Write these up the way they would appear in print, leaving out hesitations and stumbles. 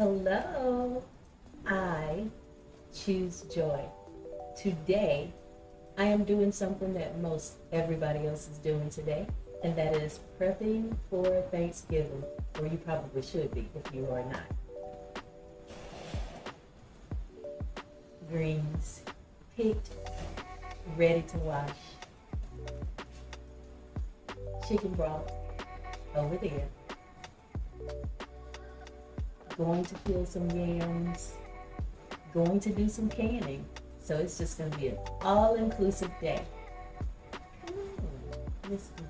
Hello, I choose joy. Today, I am doing something that most everybody else is doing today, and that is prepping for Thanksgiving, or you probably should be if you are not. Greens picked, ready to wash. Chicken broth over there. Going to peel some yams. Going to do some canning. So it's just going to be an all-inclusive day. Let's do it.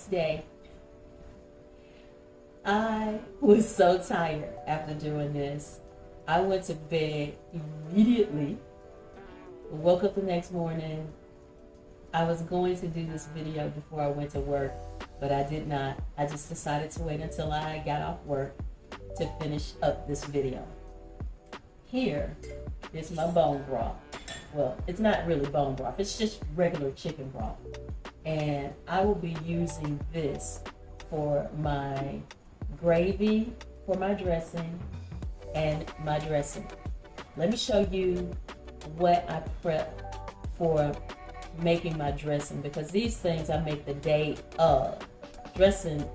next day, I was so tired after doing this. I went to bed immediately, woke up the next morning. I was going to do this video before I went to work, but I did not. I just decided to wait until I got off work to finish up this video. Here is my bone broth. Well, it's not really bone broth, it's just regular chicken broth. And I will be using this for my gravy, for my dressing, and my dressing. Let me show you what I prep for making my dressing, because these things I make the day of. Dressing,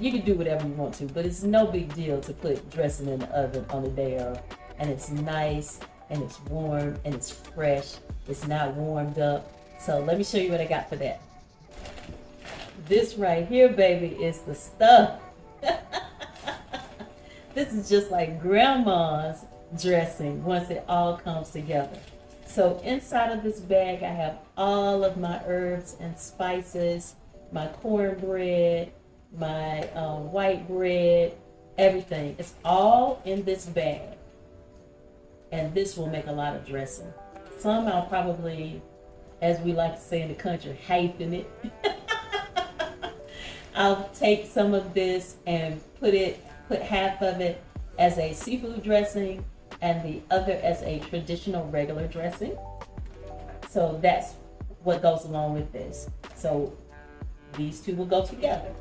you can do whatever you want to, but it's no big deal to put dressing in the oven on the day of. And it's nice, and it's warm, and it's fresh. It's not warmed up. So let me show you what I got for that. This right here, baby, is the stuff. This is just like grandma's dressing once it all comes together. So inside of this bag, I have all of my herbs and spices, my cornbread, my white bread, everything. It's all in this bag. And this will make a lot of dressing. Some I'll probably, as we like to say in the country, hyphen it. I'll take some of this and put half of it as a seafood dressing and the other as a traditional regular dressing. So that's what goes along with this. So these two will go together.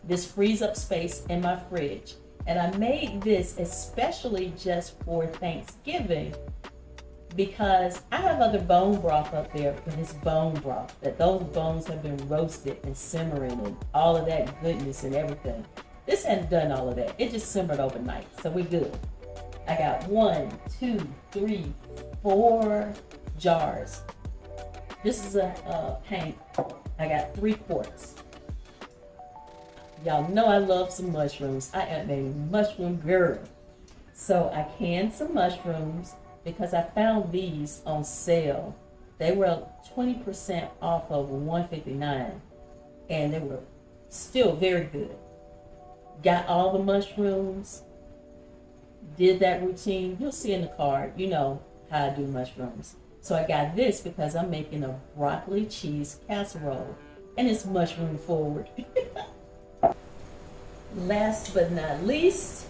This frees up space in my fridge. And I made this especially just for Thanksgiving because I have other bone broth up there, but it's bone broth. That those bones have been roasted and simmering and all of that goodness and everything. This hasn't done all of that. It just simmered overnight, so we're good. I got 1, 2, 3, 4 jars. This is a pint. I got 3 quarts. Y'all know I love some mushrooms. I am a mushroom girl. So I canned some mushrooms because I found these on sale. They were 20% off of $159, and they were still very good. Got all the mushrooms, did that routine. You'll see in the card, you know how I do mushrooms. So I got this because I'm making a broccoli cheese casserole, and it's mushroom forward. Last but not least,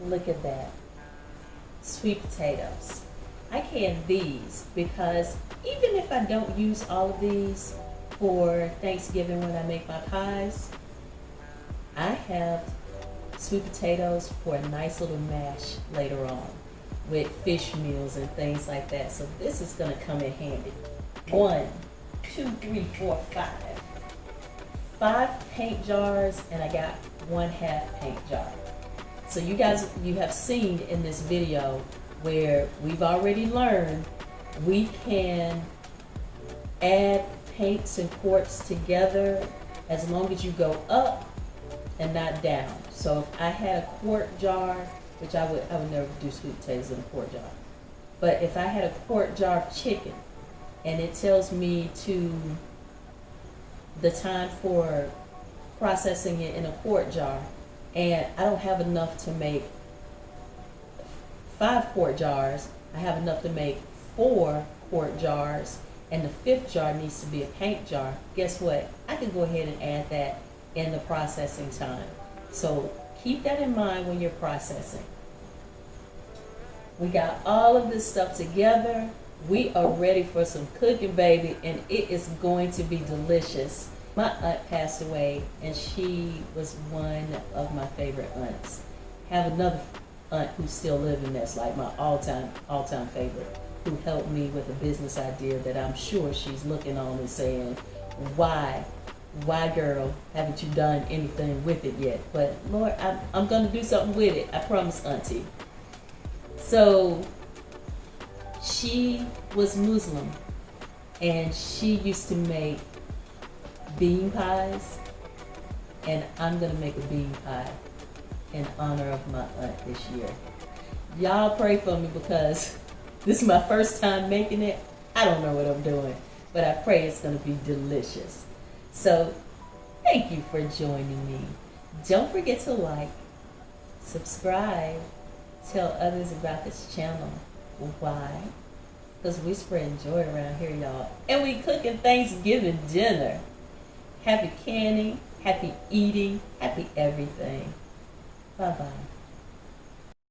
look at that. Sweet potatoes. I can these because even if I don't use all of these for Thanksgiving when I make my pies, I have sweet potatoes for a nice little mash later on with fish meals and things like that. So this is going to come in handy. 1, 2, 3, 4, 5. 5 paint jars, and I got 1/2 paint jar. So you guys, you have seen in this video where we've already learned we can add paints and quarts together as long as you go up and not down. So if I had a quart jar, which I would never do sweet potatoes in a quart jar, but if I had a quart jar of chicken and it tells me the time for processing it in a quart jar, and I don't have enough to make 5 quart jars, I have enough to make 4 quart jars, and the 5th jar needs to be a paint jar. Guess what? I can go ahead and add that in the processing time. So keep that in mind when you're processing. We got all of this stuff together. We are ready for some cooking, baby, and it is going to be delicious. My aunt passed away, and she was one of my favorite aunts. Have another aunt who's still living that's like my all-time favorite, who helped me with a business idea that I'm sure she's looking on and saying, why girl, haven't you done anything with it yet? But Lord, I'm going to do something with it. I promise, Auntie. So she was Muslim, and she used to make bean pies, and I'm going to make a bean pie in honor of my aunt this year. Y'all pray for me because this is my first time making it. I don't know what I'm doing, but but I pray it's going to be delicious. So thank you for joining me. Don't forget to like, subscribe, tell others about this channel. Why? Because we spread joy around here, y'all. And we cooking Thanksgiving dinner. Happy canning, happy eating, happy everything. Bye-bye.